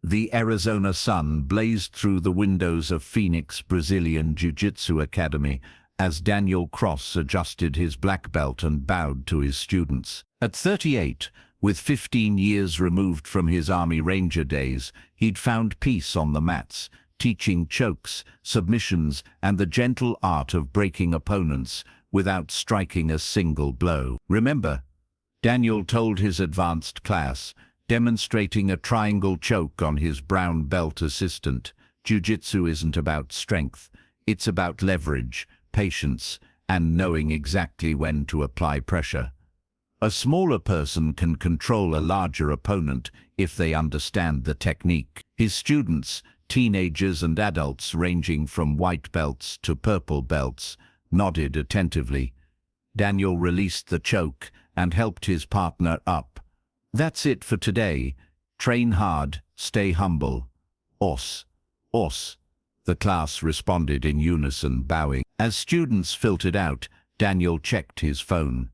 The Arizona sun blazed through the windows of Phoenix Brazilian Jiu-Jitsu Academy as Daniel Cross adjusted his black belt and bowed to his students. At 38, with 15 years removed from his Army Ranger days, he'd found peace on the mats, teaching chokes, submissions, and the gentle art of breaking opponents without striking a single blow. "Remember," Daniel told his advanced class, demonstrating a triangle choke on his brown belt assistant, "Jiu-Jitsu isn't about strength. It's about leverage, patience, and knowing exactly when to apply pressure. A smaller person can control a larger opponent if they understand the technique." His students, teenagers and adults ranging from white belts to purple belts, nodded attentively. Daniel released the choke and helped his partner up. "That's it for today. Train hard, stay humble. Os. Os." The class responded in unison, bowing. As students filtered out, Daniel checked his phone.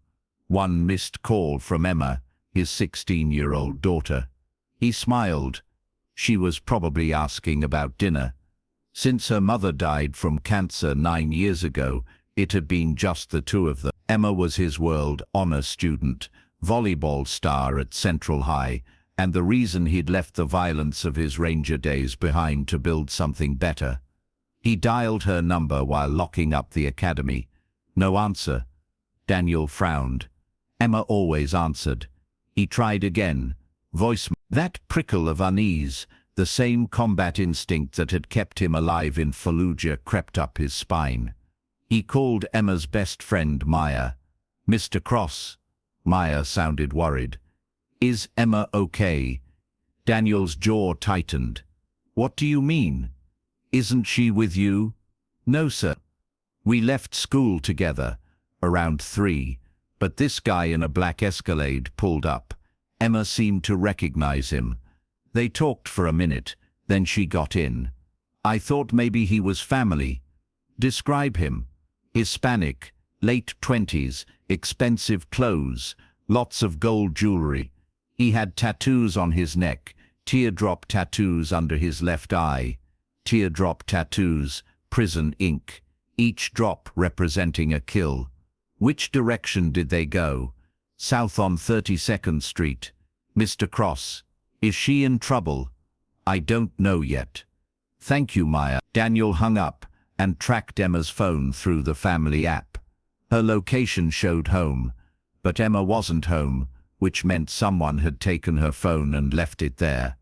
One missed call from Emma, his 16-year-old daughter. He smiled. She was probably asking about dinner. Since her mother died from cancer 9 years ago, it had been just the two of them. Emma was his world honor student, volleyball star at Central High, and the reason he'd left the violence of his Ranger days behind to build something better. He dialed her number while locking up the academy. No answer. Daniel frowned. Emma always answered. He tried again. Voicemail. That prickle of unease, the same combat instinct that had kept him alive in Fallujah, crept up his spine. He called Emma's best friend Maya. "Mr. Cross." Maya sounded worried. "Is Emma okay?" Daniel's jaw tightened. "What do you mean? Isn't she with you?" "No, sir. We left school together, around 3, but this guy in a black Escalade pulled up. Emma seemed to recognize him. They talked for a minute, then she got in. I thought maybe he was family." "Describe him." "Hispanic, late 20s, expensive clothes, lots of gold jewelry. He had tattoos on his neck, teardrop tattoos under his left eye. Teardrop tattoos, prison ink, each drop representing a kill." "Which direction did they go?" "South on 32nd Street. Mr. Cross, is she in trouble?" "I don't know yet." "Thank you, Maya." Daniel hung up and tracked Emma's phone through the family app. Her location showed home, but Emma wasn't home, which meant someone had taken her phone and left it there.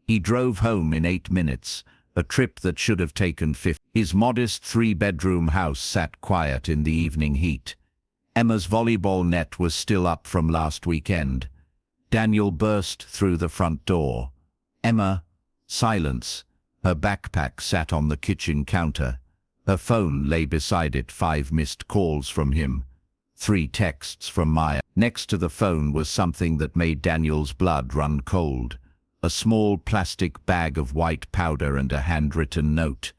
He drove home in 8 minutes, a trip that should have taken 50. His modest 3-bedroom house sat quiet in the evening heat. Emma's volleyball net was still up from last weekend. Daniel burst through the front door. "Emma." Silence. Her backpack sat on the kitchen counter. Her phone lay beside it. 5 missed calls from him. 3 texts from Maya. Next to the phone was something that made Daniel's blood run cold. A small plastic bag of white powder and a handwritten note.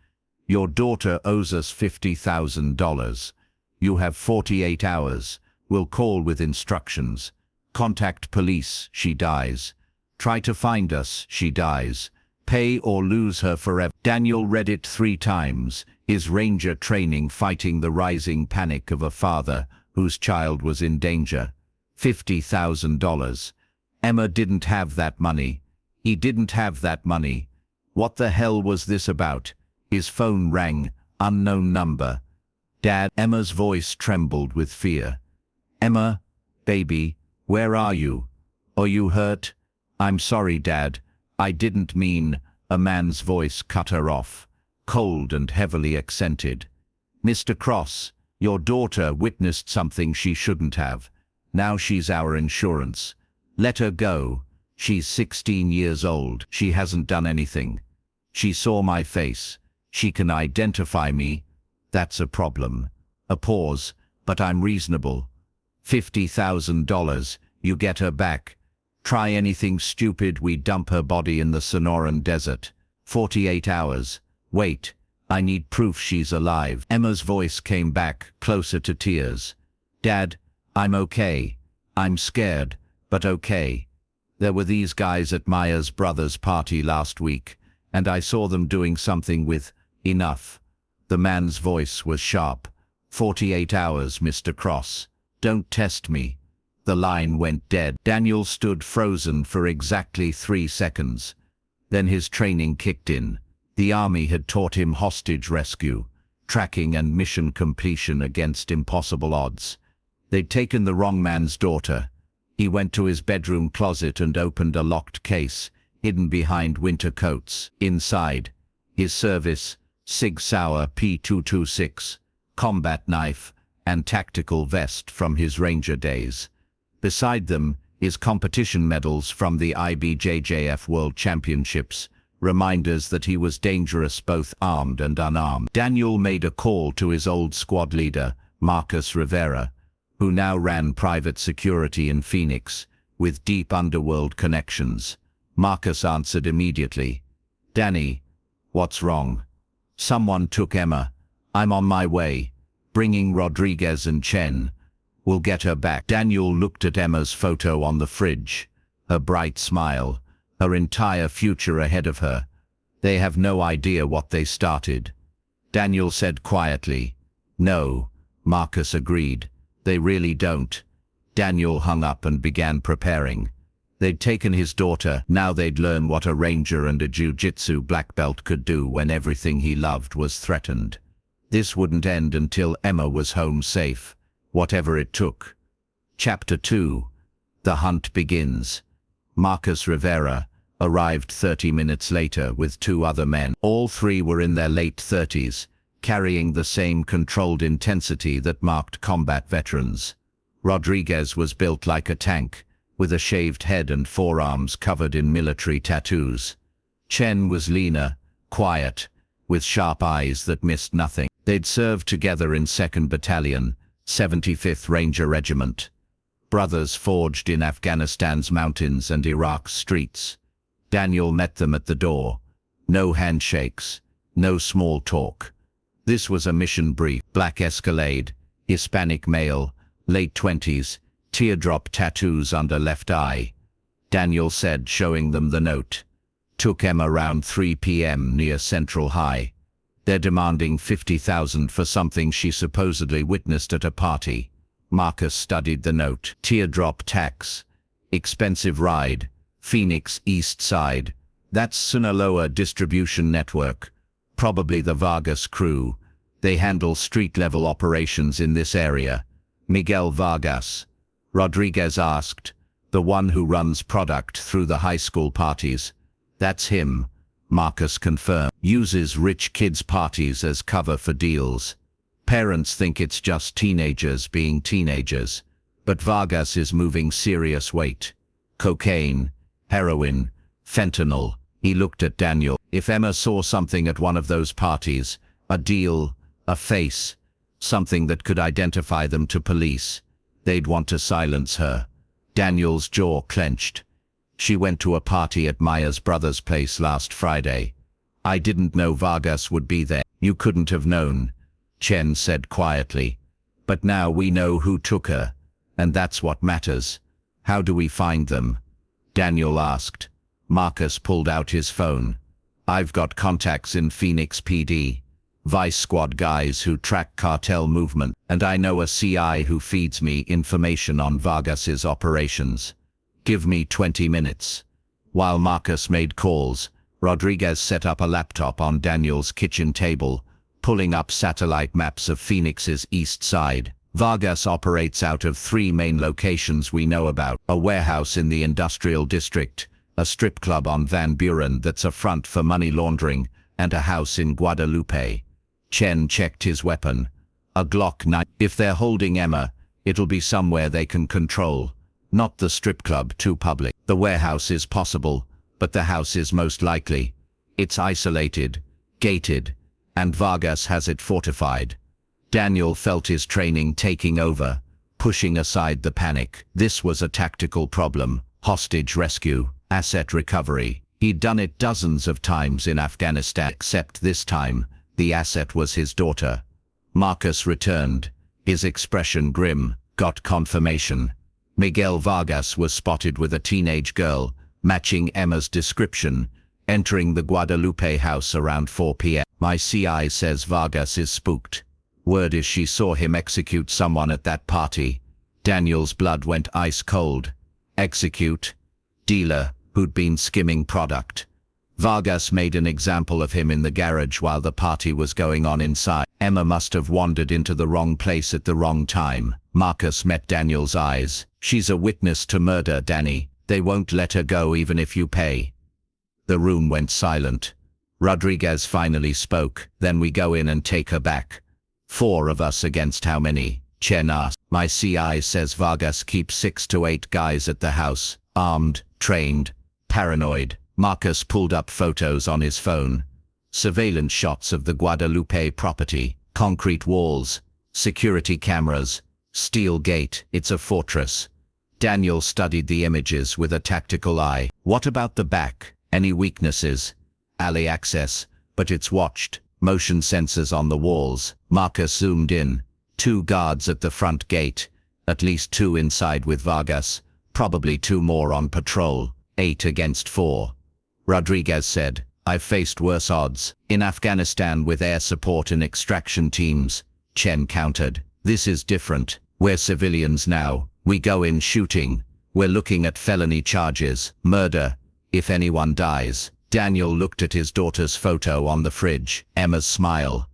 "Your daughter owes us $50,000. You have 48 hours. We'll call with instructions. Contact police, she dies. Try to find us, she dies. Pay or lose her forever." Daniel read it 3 times, his Ranger training fighting the rising panic of a father whose child was in danger. $50,000. Emma didn't have that money. He didn't have that money. What the hell was this about? His phone rang, unknown number. "Dad." Emma's voice trembled with fear. "Emma, baby, where are you? Are you hurt?" "I'm sorry, Dad. I didn't mean." A man's voice cut her off, cold and heavily accented. "Mr. Cross, your daughter witnessed something she shouldn't have. Now she's our insurance. Let her go. She's 16 years old. She hasn't done anything. She saw my face. She can identify me. That's a problem." A pause, "But I'm reasonable. $50,000, you get her back. Try anything stupid, we dump her body in the Sonoran Desert. 48 hours. Wait, I need proof she's alive." Emma's voice came back, closer to tears. "Dad, I'm okay. I'm scared, but okay." There were these guys at Maya's brother's party last week, and I saw them doing something with enough. The man's voice was sharp. 48 hours, Mr. Cross. Don't test me. The line went dead. Daniel stood frozen for exactly 3 seconds. Then his training kicked in. The army had taught him hostage rescue, tracking and mission completion against impossible odds. They'd taken the wrong man's daughter. He went to his bedroom closet and opened a locked case, hidden behind winter coats. Inside, his service, Sig Sauer P226, combat knife, and tactical vest from his ranger days. Beside them, his competition medals from the IBJJF World Championships, reminders that he was dangerous both armed and unarmed. Daniel made a call to his old squad leader, Marcus Rivera, who now ran private security in Phoenix, with deep underworld connections. Marcus answered immediately. "Danny, what's wrong?" "Someone took Emma. I'm on my way, bringing Rodriguez and Chen. We'll get her back." Daniel looked at Emma's photo on the fridge, her bright smile, her entire future ahead of her. "They have no idea what they started." Daniel said quietly. "No," Marcus agreed. "They really don't." Daniel hung up and began preparing. They'd taken his daughter, now they'd learn what a ranger and a jiu-jitsu black belt could do when everything he loved was threatened. This wouldn't end until Emma was home safe, whatever it took. Chapter 2. The Hunt Begins. Marcus Rivera arrived 30 minutes later with 2 other men. All 3 were in their late 30s, carrying the same controlled intensity that marked combat veterans. Rodriguez was built like a tank, with a shaved head and forearms covered in military tattoos. Chen was leaner, quiet, with sharp eyes that missed nothing. They'd served together in 2nd Battalion, 75th Ranger Regiment. Brothers forged in Afghanistan's mountains and Iraq's streets. Daniel met them at the door. No handshakes, no small talk. This was a mission brief. Black Escalade, Hispanic male, late 20s, teardrop tattoos under left eye. Daniel said, showing them the note. "Took Emma around 3 p.m. near Central High. They're demanding 50,000 for something she supposedly witnessed at a party." Marcus studied the note. "Teardrop tax. Expensive ride. Phoenix East Side. That's Sinaloa Distribution Network. Probably the Vargas crew. They handle street-level operations in this area." "Miguel Vargas?" Rodriguez asked. "The one who runs product through the high school parties." "That's him," Marcus confirmed. "Uses rich kids' parties as cover for deals. Parents think it's just teenagers being teenagers. But Vargas is moving serious weight. Cocaine, heroin, fentanyl." He looked at Daniel. "If Emma saw something at one of those parties, a deal, a face, something that could identify them to police, they'd want to silence her." Daniel's jaw clenched. "She went to a party at Maya's brother's place last Friday. I didn't know Vargas would be there." "You couldn't have known," Chen said quietly. "But now we know who took her, and that's what matters. How do we find them?" Daniel asked. Marcus pulled out his phone. "I've got contacts in Phoenix PD. Vice Squad guys who track cartel movement, and I know a CI who feeds me information on Vargas's operations. Give me 20 minutes. While Marcus made calls, Rodriguez set up a laptop on Daniel's kitchen table, pulling up satellite maps of Phoenix's east side. "Vargas operates out of 3 main locations we know about: a warehouse in the industrial district, a strip club on Van Buren that's a front for money laundering, and a house in Guadalupe." Chen checked his weapon. "A Glock 9. If they're holding Emma, it'll be somewhere they can control. Not the strip club, too public. The warehouse is possible, but the house is most likely. It's isolated, gated, and Vargas has it fortified." Daniel felt his training taking over, pushing aside the panic. This was a tactical problem: hostage rescue, asset recovery. He'd done it dozens of times in Afghanistan, except this time, the asset was his daughter. Marcus returned, his expression grim. "Got confirmation. Miguel Vargas was spotted with a teenage girl, matching Emma's description, entering the Guadalupe house around 4 p.m. My CI says Vargas is spooked. Word is she saw him execute someone at that party. Daniel's blood went ice cold. Execute? Dealer, who'd been skimming product. Vargas made an example of him in the garage while the party was going on inside. Emma must have wandered into the wrong place at the wrong time. Marcus met Daniel's eyes. She's a witness to murder, Danny. They won't let her go even if you pay. The room went silent. Rodriguez finally spoke. Then we go in and take her back. 4 of us against how many? Chen asked. My CI says Vargas keeps 6 to 8 guys at the house. Armed, trained, paranoid. Marcus pulled up photos on his phone. Surveillance shots of the Guadalupe property. Concrete walls. Security cameras. Steel gate. It's a fortress. Daniel studied the images with a tactical eye. What about the back? Any weaknesses? Alley access, but it's watched. Motion sensors on the walls. Marcus zoomed in. 2 guards at the front gate. At least 2 inside with Vargas. Probably 2 more on patrol. 8 against 4. Rodriguez said, I've faced worse odds. In Afghanistan with air support and extraction teams. Chen countered. This is different. We're civilians now. We go in shooting. We're looking at felony charges. Murder. If anyone dies. Daniel looked at his daughter's photo on the fridge. Emma's smile.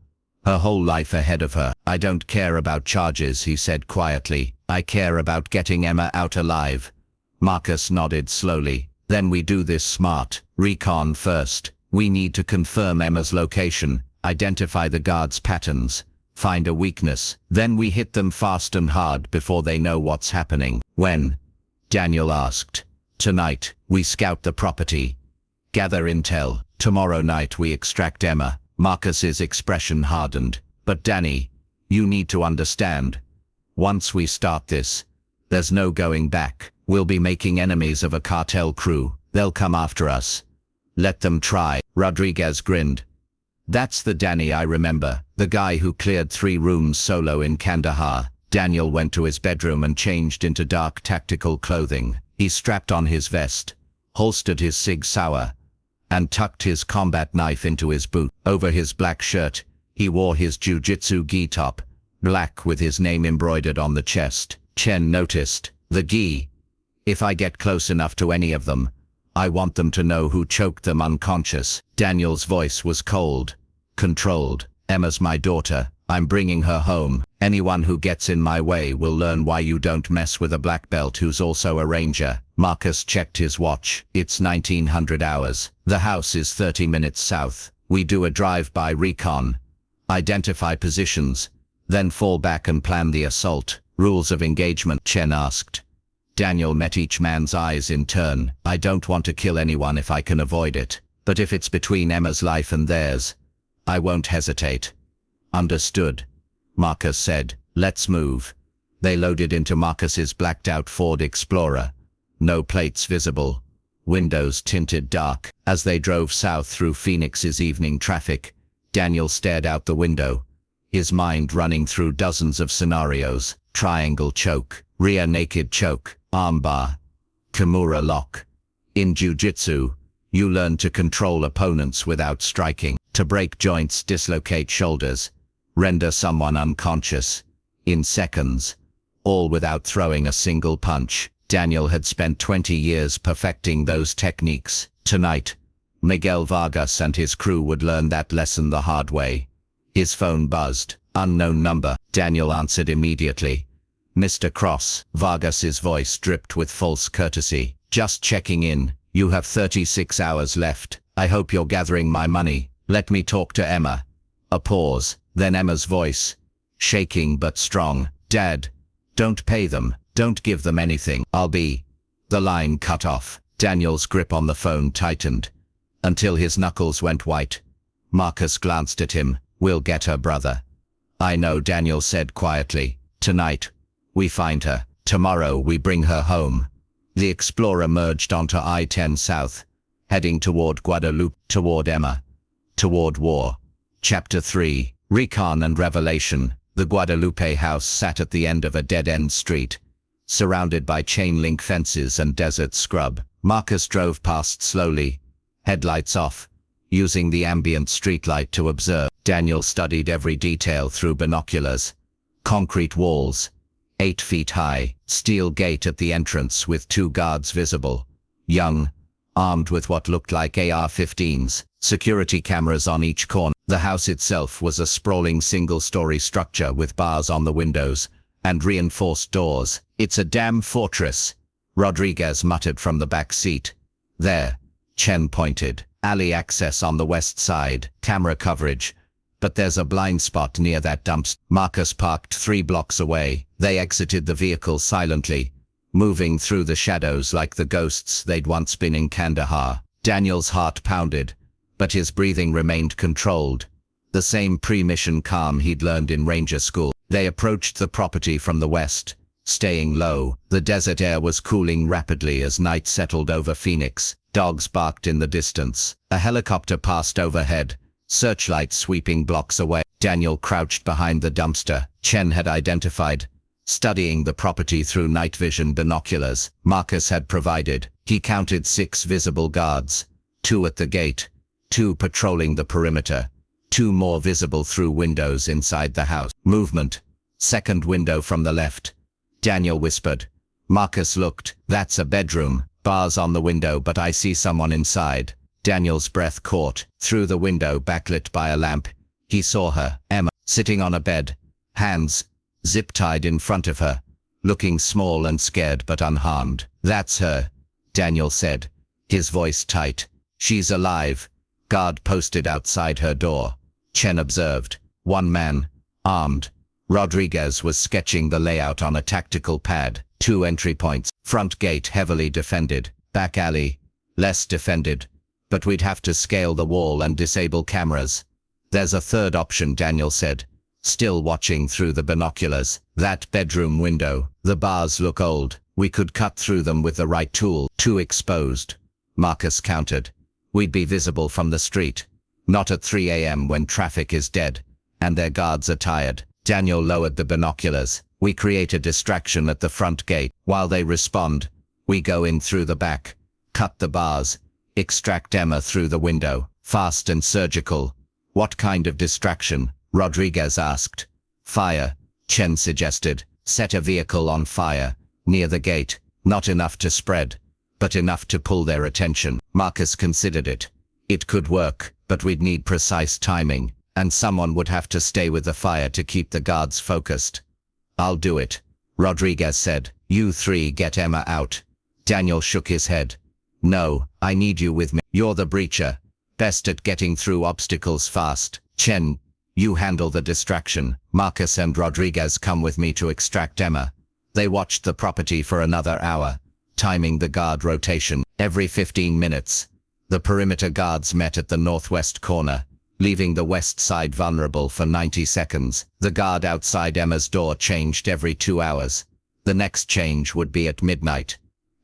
Her whole life ahead of her. I don't care about charges, he said quietly. I care about getting Emma out alive. Marcus nodded slowly. Then we do this smart. Recon first. We need to confirm Emma's location, identify the guards' patterns, find a weakness. Then we hit them fast and hard before they know what's happening. When? Daniel asked. Tonight, we scout the property. Gather intel. Tomorrow night we extract Emma. Marcus's expression hardened. But Danny, you need to understand. Once we start this, there's no going back. We'll be making enemies of a cartel crew. They'll come after us. Let them try. Rodriguez grinned. That's the Danny I remember, the guy who cleared 3 rooms solo in Kandahar. Daniel went to his bedroom and changed into dark tactical clothing. He strapped on his vest, holstered his Sig Sauer, and tucked his combat knife into his boot. Over his black shirt, he wore his Jiu-Jitsu gi top, black with his name embroidered on the chest. Chen noticed. The gi. If I get close enough to any of them, I want them to know who choked them unconscious. Daniel's voice was cold, controlled. Emma's my daughter. I'm bringing her home. Anyone who gets in my way will learn why you don't mess with a black belt who's also a ranger. Marcus checked his watch. It's 1900 hours. The house is 30 minutes south. We do a drive-by recon, identify positions, then fall back and plan the assault. Rules of engagement, Chen asked. Daniel met each man's eyes in turn. I don't want to kill anyone if I can avoid it. But if it's between Emma's life and theirs, I won't hesitate. Understood, Marcus said. Let's move. They loaded into Marcus's blacked-out Ford Explorer. No plates visible. Windows tinted dark. As they drove south through Phoenix's evening traffic, Daniel stared out the window, his mind running through dozens of scenarios. Triangle choke, rear naked choke, armbar, Kimura lock. In Jiu-Jitsu, you learn to control opponents without striking, to break joints, dislocate shoulders, render someone unconscious in seconds, all without throwing a single punch. Daniel had spent 20 years perfecting those techniques. Tonight, Miguel Vargas and his crew would learn that lesson the hard way. His phone buzzed. Unknown number. Daniel answered immediately. Mr. Cross. Vargas's voice dripped with false courtesy. Just checking in. You have 36 hours left. I hope you're gathering my money. Let me talk to Emma. A pause. Then Emma's voice, shaking but strong. Dad, don't pay them. Don't give them anything. I'll be. The line cut off. Daniel's grip on the phone tightened until his knuckles went white. Marcus glanced at him. We'll get her, brother. I know, Daniel said quietly. Tonight, we find her. Tomorrow we bring her home. The Explorer merged onto I-10 South, heading toward Guadalupe, toward Emma, toward war. Chapter 3. Recon and Revelation. The Guadalupe house sat at the end of a dead-end street. surrounded by chain-link fences and desert scrub. Marcus drove past slowly, headlights off, using the ambient streetlight to observe. Daniel studied every detail through binoculars. Concrete walls, 8 feet high, steel gate at the entrance with 2 guards visible. Young, armed with what looked like AR-15s, security cameras on each corner. The house itself was a sprawling single-story structure with bars on the windows and reinforced doors. "It's a damn fortress," Rodriguez muttered from the back seat. "There," Chen pointed. "Alley access on the west side, camera coverage. But there's a blind spot near that dumpster." Marcus parked 3 blocks away. They exited the vehicle silently, moving through the shadows like the ghosts they'd once been in Kandahar. Daniel's heart pounded, but his breathing remained controlled, the same pre-mission calm he'd learned in ranger school. They approached the property from the west, staying low. The desert air was cooling rapidly as night settled over Phoenix. Dogs barked in the distance. A helicopter passed overhead, searchlights sweeping blocks away. Daniel crouched behind the dumpster Chen had identified, studying the property through night vision binoculars Marcus had provided. He counted 6 visible guards, 2 at the gate, 2 patrolling the perimeter, 2 more visible through windows inside the house. Movement. Second window from the left. Daniel whispered. Marcus looked. "That's a bedroom. Bars on the window, but I see someone inside." Daniel's breath caught. Through the window backlit by a lamp, he saw her, Emma, sitting on a bed, hands zip-tied in front of her, looking small and scared but unharmed. "That's her," Daniel said, his voice tight. "She's alive." Guard posted outside her door. Chen observed. 1 man, armed. Rodriguez was sketching the layout on a tactical pad. 2 entry points. Front gate heavily defended. Back alley, less defended. But we'd have to scale the wall and disable cameras. "There's a third option," Daniel said, still watching through the binoculars. "That bedroom window. The bars look old. We could cut through them with the right tool." "Too exposed," Marcus countered. "We'd be visible from the street. Not at 3 a.m. when traffic is dead, and their guards are tired." Daniel lowered the binoculars. "We create a distraction at the front gate. While they respond, we go in through the back, cut the bars, extract Emma through the window. Fast and surgical." "What kind of distraction?" Rodriguez asked. "Fire," Chen suggested. "Set a vehicle on fire, near the gate. Not enough to spread, but enough to pull their attention." Marcus considered it. "It could work, but we'd need precise timing, and someone would have to stay with the fire to keep the guards focused." "I'll do it," Rodriguez said. "You 3 get Emma out." Daniel shook his head. "No, I need you with me. You're the breacher, best at getting through obstacles fast. Chen, you handle the distraction. Marcus and Rodriguez come with me to extract Emma." They watched the property for another hour, timing the guard rotation. Every 15 minutes, the perimeter guards met at the northwest corner, leaving the west side vulnerable for 90 seconds. The guard outside Emma's door changed every 2 hours. The next change would be at midnight.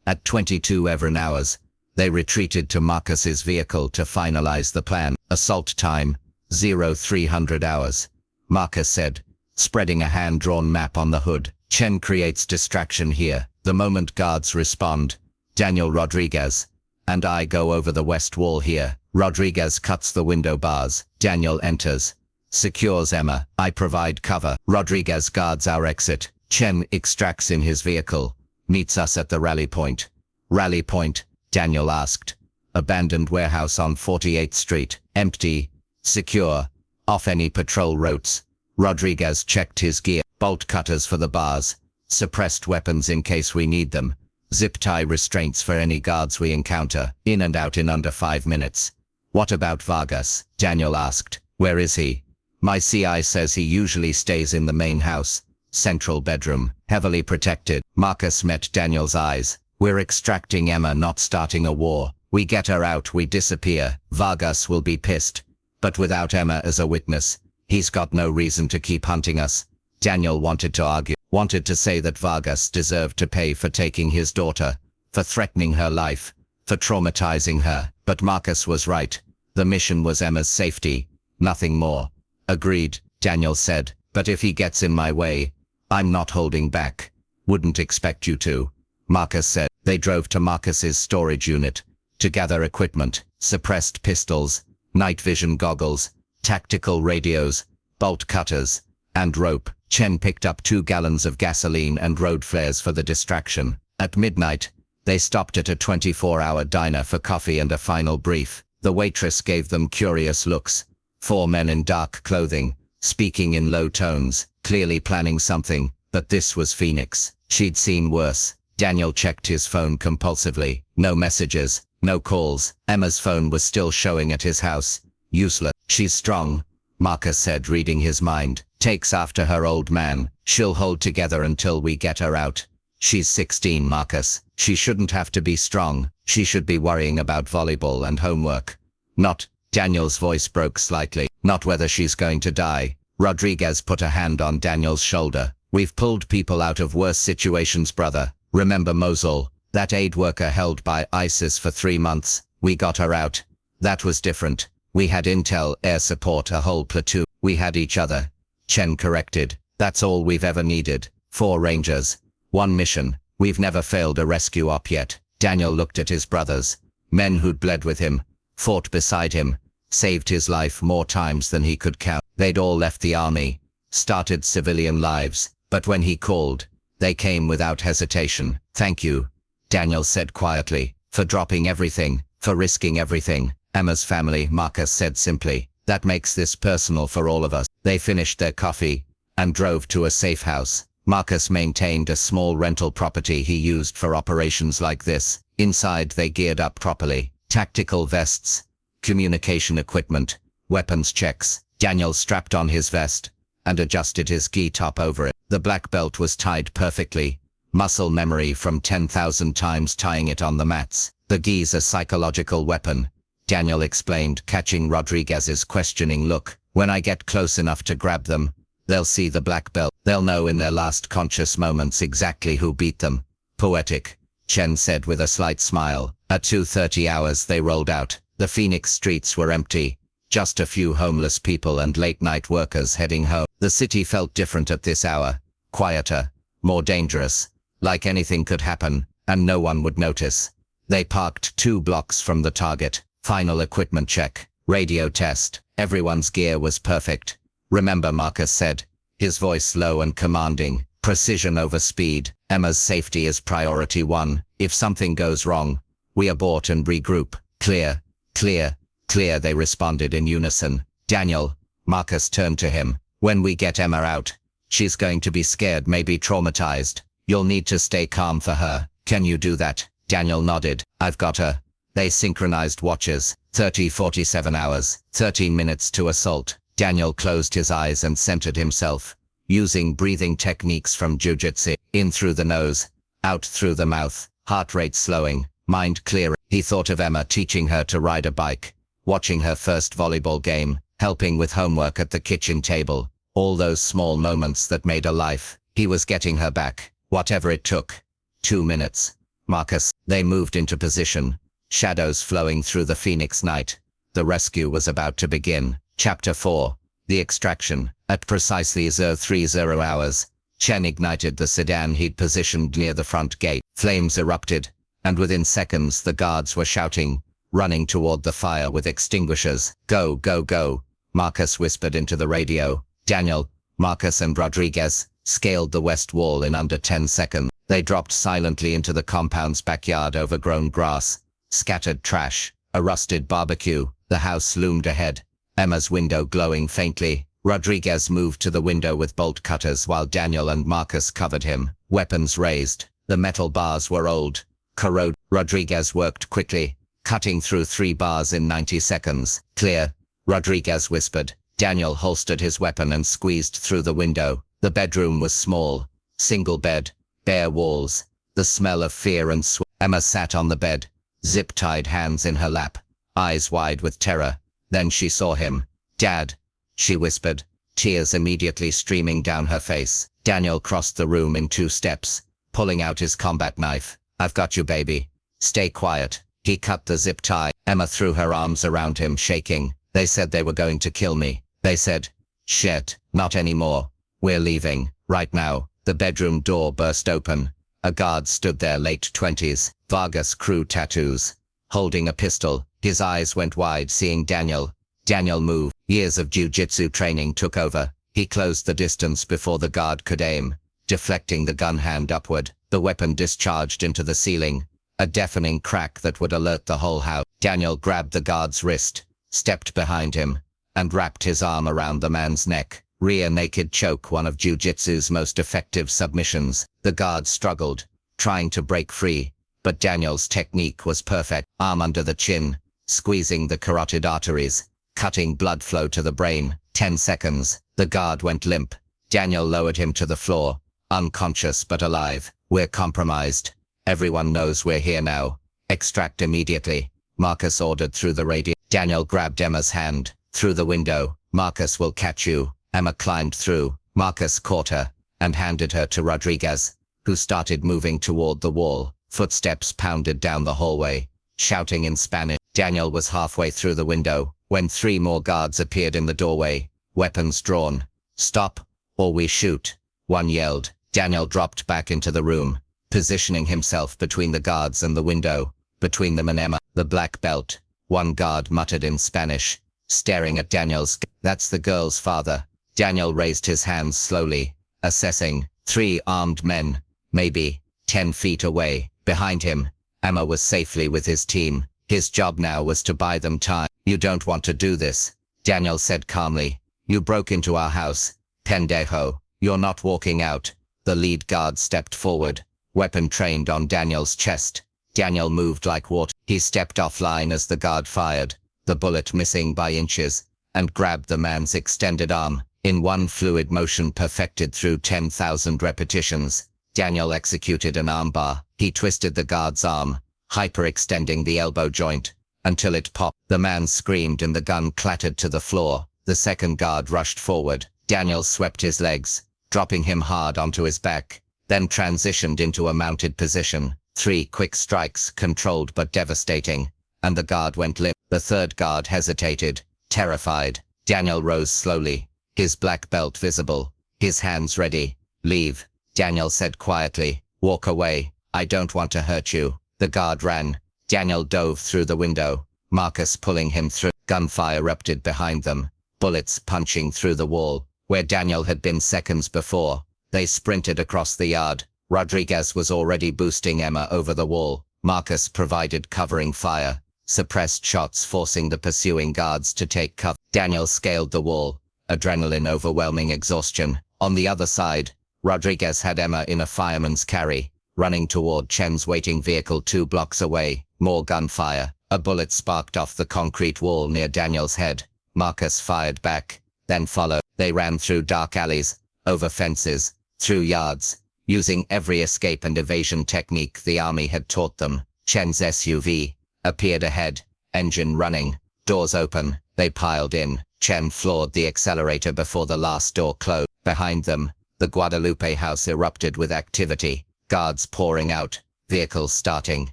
At 22 even hours, they retreated to Marcus's vehicle to finalize the plan. "Assault time, 0300 hours," Marcus said, spreading a hand-drawn map on the hood. "Chen creates distraction here. The moment guards respond, Daniel Rodriguez and I go over the west wall here. Rodriguez cuts the window bars. Daniel enters, secures Emma. I provide cover. Rodriguez guards our exit. Chen extracts in his vehicle, meets us at the rally point." "Rally point?" Daniel asked. "Abandoned warehouse on 48th Street. Empty, secure, off any patrol routes." Rodriguez checked his gear. "Bolt cutters for the bars, suppressed weapons in case we need them, zip-tie restraints for any guards we encounter. In and out in under 5 minutes." "What about Vargas?" Daniel asked. "Where is he?" "My CI says he usually stays in the main house, central bedroom, heavily protected." Marcus met Daniel's eyes. "We're extracting Emma, not starting a war. We get her out, we disappear. Vargas will be pissed. But without Emma as a witness, he's got no reason to keep hunting us." Daniel wanted to argue, wanted to say that Vargas deserved to pay for taking his daughter, for threatening her life, for traumatizing her. But Marcus was right. The mission was Emma's safety, nothing more. "Agreed," Daniel said. "But if he gets in my way, I'm not holding back." Wouldn't expect you to, Marcus said. They drove to Marcus's storage unit to gather equipment, suppressed pistols, night vision goggles, tactical radios, bolt cutters, and rope. Chen picked up 2 gallons of gasoline and road flares for the distraction. At midnight, they stopped at a 24-hour diner for coffee and a final brief. The waitress gave them curious looks. 4 men in dark clothing, speaking in low tones, clearly planning something, but this was Phoenix. She'd seen worse. Daniel checked his phone compulsively. No messages, no calls. Emma's phone was still showing at his house. Useless. She's strong, Marcus said, reading his mind. Takes after her old man. She'll hold together until we get her out. She's 16, Marcus. She shouldn't have to be strong. She should be worrying about volleyball and homework. Not, Daniel's voice broke slightly, not whether she's going to die. Rodriguez put a hand on Daniel's shoulder. We've pulled people out of worse situations, brother. Remember Mosul, that aid worker held by ISIS for 3 months? We got her out. That was different. We had intel, air support, a whole platoon. We had each other. Chen corrected. That's all we've ever needed. 4 Rangers. 1 mission. We've never failed a rescue op yet. Daniel looked at his brothers. Men who'd bled with him, fought beside him, saved his life more times than he could count. They'd all left the army, started civilian lives, but when he called, they came without hesitation. Thank you, Daniel said quietly, for dropping everything, for risking everything. Emma's family, Marcus said simply. That makes this personal for all of us. They finished their coffee and drove to a safe house. Marcus maintained a small rental property he used for operations like this. Inside they geared up properly. Tactical vests, communication equipment, weapons checks. Daniel strapped on his vest and adjusted his gi top over it. The black belt was tied perfectly. Muscle memory from 10,000 times tying it on the mats. The gi's a psychological weapon, Daniel explained, catching Rodriguez's questioning look. When I get close enough to grab them, they'll see the black belt. They'll know in their last conscious moments exactly who beat them. Poetic, Chen said with a slight smile. At 2:30 hours they rolled out. The Phoenix streets were empty. Just a few homeless people and late-night workers heading home. The city felt different at this hour. Quieter, more dangerous. Like anything could happen, and no one would notice. They parked 2 blocks from the target. Final equipment check. Radio test. Everyone's gear was perfect. Remember, Marcus said, his voice low and commanding. Precision over speed. Emma's safety is priority 1. If something goes wrong, we abort and regroup. Clear, clear, clear, they responded in unison. Daniel, Marcus turned to him. When we get Emma out, she's going to be scared, maybe traumatized. You'll need to stay calm for her. Can you do that? Daniel nodded. I've got her. They synchronized watches. 47 hours, 13 minutes to assault. Daniel closed his eyes and centered himself, using breathing techniques from Jiu-Jitsu. In through the nose, out through the mouth, heart rate slowing, mind clear. He thought of Emma teaching her to ride a bike, watching her first volleyball game, helping with homework at the kitchen table. All those small moments that made a life. He was getting her back, whatever it took. 2 minutes. Marcus. They moved into position, shadows flowing through the Phoenix night. The rescue was about to begin. Chapter 4. The extraction. At precisely 030 hours, Chen ignited the sedan he'd positioned near the front gate. Flames erupted, and within seconds the guards were shouting, running toward the fire with extinguishers. Go, go, go, Marcus whispered into the radio. Daniel, Marcus and Rodriguez scaled the west wall in under 10 seconds. They dropped silently into the compound's backyard. Overgrown grass, scattered trash, a rusted barbecue. The house loomed ahead, Emma's window glowing faintly. Rodriguez moved to the window with bolt cutters while Daniel and Marcus covered him. Weapons raised. The metal bars were old, corroded. Rodriguez worked quickly, cutting through 3 bars in 90 seconds. Clear, Rodriguez whispered. Daniel holstered his weapon and squeezed through the window. The bedroom was small, single bed, bare walls, the smell of fear and sweat. Emma sat on the bed, zip-tied hands in her lap, eyes wide with terror. Then she saw him. Dad, she whispered, tears immediately streaming down her face. Daniel crossed the room in 2 steps, pulling out his combat knife. I've got you, baby. Stay quiet. He cut the zip tie. Emma threw her arms around him, shaking. They said they were going to kill me. They said, shit, not anymore. We're leaving, right now. The bedroom door burst open. A guard stood there, late 20s, Vargas crew tattoos, holding a pistol. His eyes went wide seeing Daniel. Daniel moved. Years of jiu-jitsu training took over. He closed the distance before the guard could aim, deflecting the gun hand upward. The weapon discharged into the ceiling, a deafening crack that would alert the whole house. Daniel grabbed the guard's wrist, stepped behind him, and wrapped his arm around the man's neck. Rear naked choke, one of jiu-jitsu's most effective submissions. The guard struggled, trying to break free, but Daniel's technique was perfect. Arm under the chin, squeezing the carotid arteries, cutting blood flow to the brain. 10 seconds. The guard went limp. Daniel lowered him to the floor, unconscious but alive. We're compromised. Everyone knows we're here now. Extract immediately, Marcus ordered through the radio. Daniel grabbed Emma's hand. Through the window. Marcus will catch you. Emma climbed through. Marcus caught her and handed her to Rodriguez, who started moving toward the wall. Footsteps pounded down the hallway, shouting in Spanish. Daniel was halfway through the window when 3 more guards appeared in the doorway, weapons drawn. Stop, or we shoot, one yelled. Daniel dropped back into the room, positioning himself between the guards and the window. Between them and Emma, the black belt. One guard muttered in Spanish, staring at Daniel's. That's the girl's father. Daniel raised his hands slowly, assessing. 3 armed men, maybe 10 feet away. Behind him, Emma was safely with his team. His job now was to buy them time. You don't want to do this, Daniel said calmly. You broke into our house, pendejo. You're not walking out. The lead guard stepped forward, weapon trained on Daniel's chest. Daniel moved like water. He stepped offline as the guard fired, the bullet missing by inches, and grabbed the man's extended arm. In one fluid motion perfected through 10,000 repetitions, Daniel executed an armbar. He twisted the guard's arm, hyperextending the elbow joint, until it popped. The man screamed and the gun clattered to the floor. The second guard rushed forward. Daniel swept his legs, dropping him hard onto his back, then transitioned into a mounted position. 3 quick strikes, controlled but devastating, and the guard went limp. The third guard hesitated, terrified. Daniel rose slowly, his black belt visible, his hands ready. Leave, Daniel said quietly. Walk away. I don't want to hurt you. The guard ran. Daniel dove through the window, Marcus pulling him through. Gunfire erupted behind them, bullets punching through the wall, where Daniel had been seconds before. They sprinted across the yard. Rodriguez was already boosting Emma over the wall. Marcus provided covering fire, suppressed shots forcing the pursuing guards to take cover. Daniel scaled the wall, adrenaline overwhelming exhaustion. On the other side, Rodriguez had Emma in a fireman's carry, running toward Chen's waiting vehicle 2 blocks away. More gunfire. A bullet sparked off the concrete wall near Daniel's head. Marcus fired back, then followed. They ran through dark alleys, over fences, through yards, using every escape and evasion technique the army had taught them. Chen's SUV appeared ahead, engine running, doors open. They piled in. Chen floored the accelerator before the last door closed. Behind them, the Guadalupe house erupted with activity, guards pouring out, vehicles starting,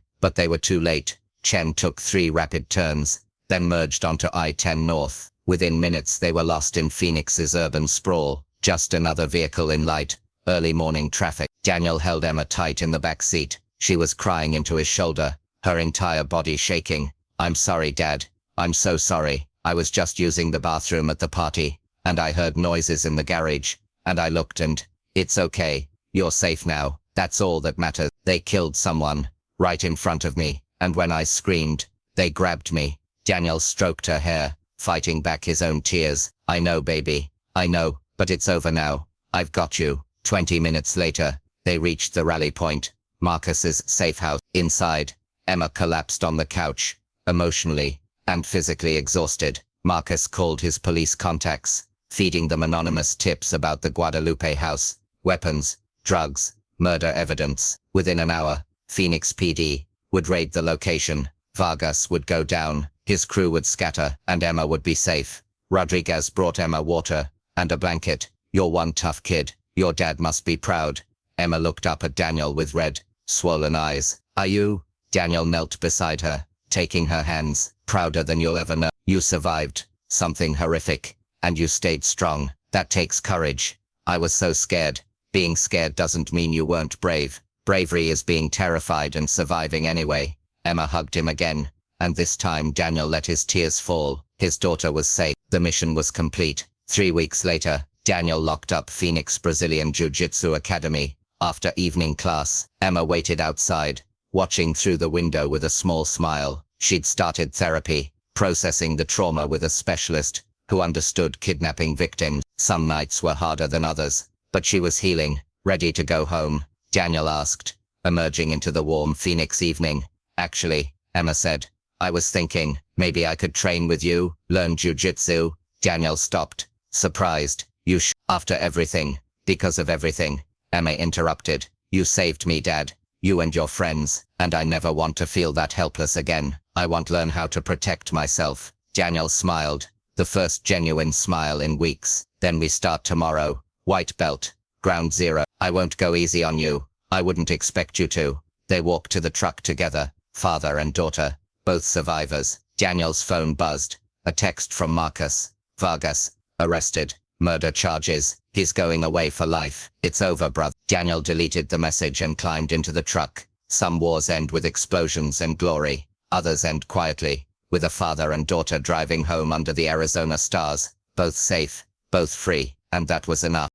but they were too late. Chen took 3 rapid turns, then merged onto I-10 North. Within minutes they were lost in Phoenix's urban sprawl, just another vehicle in light, early morning traffic. Daniel held Emma tight in the back seat. She was crying into his shoulder, her entire body shaking. I'm sorry, Dad. I'm so sorry. I was just using the bathroom at the party, and I heard noises in the garage, and I looked and, it's okay. You're safe now. That's all that matters. They killed someone, right in front of me, and when I screamed, they grabbed me. Daniel stroked her hair, fighting back his own tears. I know, baby. I know, but it's over now. I've got you. 20 minutes later, they reached the rally point, Marcus's safe house. Inside, Emma collapsed on the couch, emotionally and physically exhausted. Marcus called his police contacts, feeding them anonymous tips about the Guadalupe house, weapons, drugs, murder evidence. Within an hour, Phoenix PD would raid the location. Vargas would go down, his crew would scatter, and Emma would be safe. Rodriguez brought Emma water and a blanket. You're one tough kid. Your dad must be proud. Emma looked up at Daniel with red, swollen eyes. Are you? Daniel knelt beside her, taking her hands. Prouder than you'll ever know. You survived something horrific, and you stayed strong. That takes courage. I was so scared. Being scared doesn't mean you weren't brave. Bravery is being terrified and surviving anyway. Emma hugged him again, and this time Daniel let his tears fall. His daughter was safe. The mission was complete. 3 weeks later, Daniel locked up Phoenix Brazilian Jiu-Jitsu Academy. After evening class, Emma waited outside, watching through the window with a small smile. She'd started therapy, processing the trauma with a specialist who understood kidnapping victims. Some nights were harder than others, but she was healing, ready to go home. Daniel asked, emerging into the warm Phoenix evening. Actually, Emma said, I was thinking, maybe I could train with you, learn jiu-jitsu. Daniel stopped, surprised. After everything, because of everything, Emma interrupted. You saved me, Dad. You and your friends, and I never want to feel that helpless again. I want to learn how to protect myself. Daniel smiled, the first genuine smile in weeks. Then we start tomorrow. White belt, ground zero. I won't go easy on you. I wouldn't expect you to. They walked to the truck together, father and daughter, both survivors. Daniel's phone buzzed. A text from Marcus. Vargas, arrested. Murder charges. He's going away for life. It's over, brother. Daniel deleted the message and climbed into the truck. Some wars end with explosions and glory. Others end quietly, with a father and daughter driving home under the Arizona stars. Both safe, both free, and that was enough.